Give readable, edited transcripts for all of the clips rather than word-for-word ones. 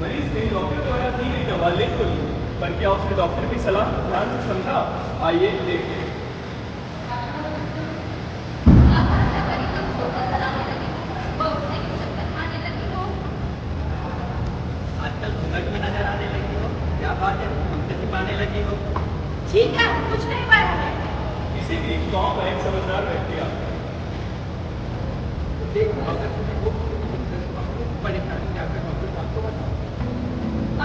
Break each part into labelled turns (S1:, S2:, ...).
S1: मरीज ने डॉक्टर द्वारा दी गई दवा ले तो ली, पर क्या उसने डॉक्टर की सलाह को ध्यान से समझा? आइए देखते हैं।
S2: आजकल घूंघट में नजर आने लगी हो, क्या बात है? हमसे छिपाने लगी हो।
S3: ठीक है, कुछ नहीं पाया है।
S1: इसी बीच गांव का एक समझदार व्यक्ति आता है।
S2: देखो अगर तुमको परेशानी क्या कर डॉक्टर साहब को बताओ।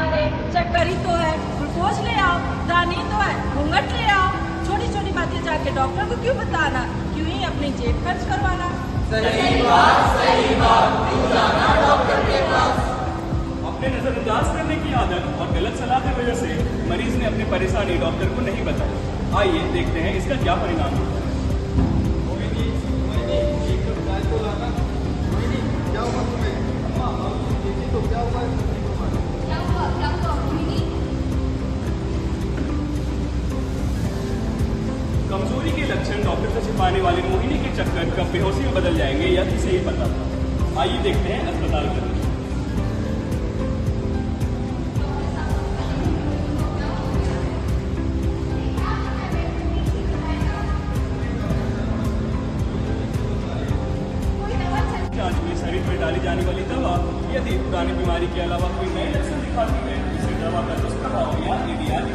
S3: अरे चक्कर ही तो है, ग्लूकोज ले आओ, रानी तो है, घूंघट ले आओ। छोटी छोटी बातें जाके डॉक्टर को क्यों बताना, क्यों ही अपनी जेब खर्च करवाना।
S2: सही बात, क्यों जाना डॉक्टर के पास।
S1: अपने नजरअंदाज करने की आदत और गलत सलाह की वजह से मरीज ने अपनी परेशानी डॉक्टर को नहीं बताई। आइए देखते हैं इसका क्या परिणाम होता है। कमजोरी के लक्षण डॉक्टर से छिपाने वाली मोहिनी के चक्कर कब बेहोशी में बदल जाएंगे या किसे ही पता। आइए देखते हैं अस्पताल का। जांच में शरीर में डाली जाने वाली दवा यदि पुरानी बीमारी के अलावा कोई नए लक्षण दिखाती है, इसे दवा का दुष्प्रभाव या एडीआर।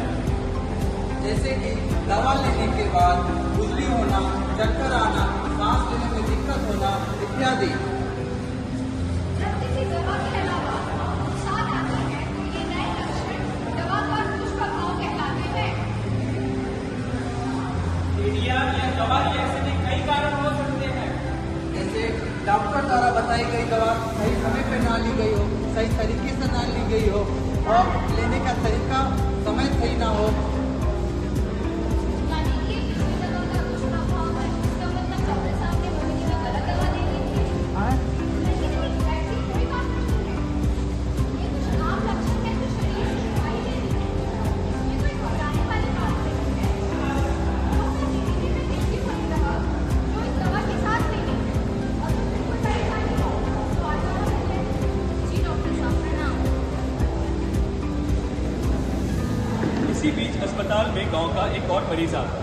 S4: जैसे कि दवा लेने के बाद खुजली होना, चक्कर आना, सांस लेने में दिक्कत होना इत्यादि।
S5: जब किसी दवा के अलावा नुकसान आते हैं तो ये नए लक्षण दवा का दुष्प्रभाव कहलाते हैं।
S2: एडीआर या दवा के ऐसे भी कई कारण हो सकते हैं।
S4: जैसे डॉक्टर द्वारा बताई गई दवा सही समय पर ना ली गई हो, सही तरीके से ना ली गई हो और लेने का तरीका समय सही ना हो।
S5: यानी ये पिछली दवा का दुष्प्रभाव है। इसका मतलब डॉक्टर साहब ने मोहिनी को गलत दवा दे दी थी। लेकिन ऐसी कोई बात नहीं है। ये कुछ आम लक्षण है जो शरीर से दिखाई देती है। ये कोई घबराने वाली बात नहीं है। तो अपनी जिंदगी में देखी कोई दवा जो इस दवा के साथ लेनी है और उसमें कोई परेशानी हो तो आ जाना मिले। जी डॉक्टर साहब प्रणाम।
S1: इसी बीच अस्पताल में गांव का एक और मरीज आता है।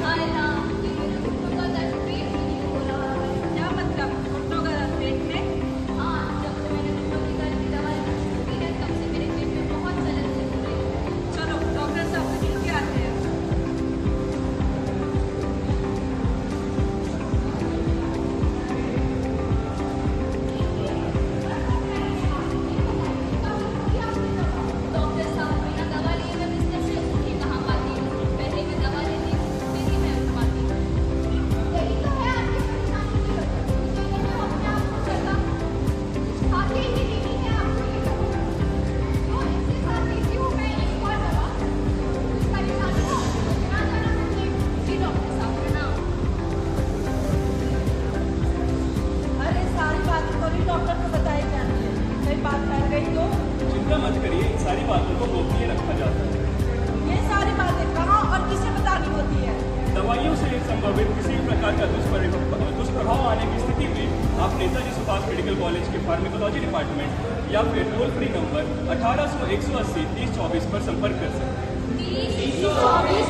S5: हाय राम, ये मेरे घुटनों का दर्द पेट से नहीं हो रहा है।
S3: क्या मतलब, घुटनों का दर्द पेट में?
S5: हाँ, जब से मैंने घुटनों की दर्द की दवाई शुरू की है तब से मेरे पेट में बहुत जलन चल रही है।
S3: चलो डॉक्टर साहब से मिल के आते हैं।
S5: डॉक्टर साहब बिना दवा लिए मैं बिस्तर से उठ ही कहाँ पाती हूँ। पहले मैं दवा लेती हूँ फिर ही मैं उठ पाती हूँ। यही तो है आपकी परेशानी की वजह। तो मैंने अपने आप को जगा कुछ खा के ही लेनी है आपको ये दवा। तो इसके साथ लेती हूँ मैं एक और दवा। कुछ परेशानी हो तो ना जाना मुझे। जी डॉक्टर साहब प्रणाम।
S3: अरे सारी बातें तो नहीं डॉक्टर को बताई जानी है, कई बात फैल गई तो।
S1: चिंता मत करिए, इन सारी बातों को गोपनीय रखा जाता है।
S3: ये सारी बातें कहाँ और किसे बतानी होती है?
S1: दवाइयों से संभावित किसी भी प्रकार का दुष्प्रभाव आने की स्थिति में आप नेताजी सुभाष मेडिकल कॉलेज के फार्मेकोलॉजी डिपार्टमेंट या फिर टोल फ्री नंबर 1800 180 3024 पर संपर्क कर सकते हैं।
S5: 30 24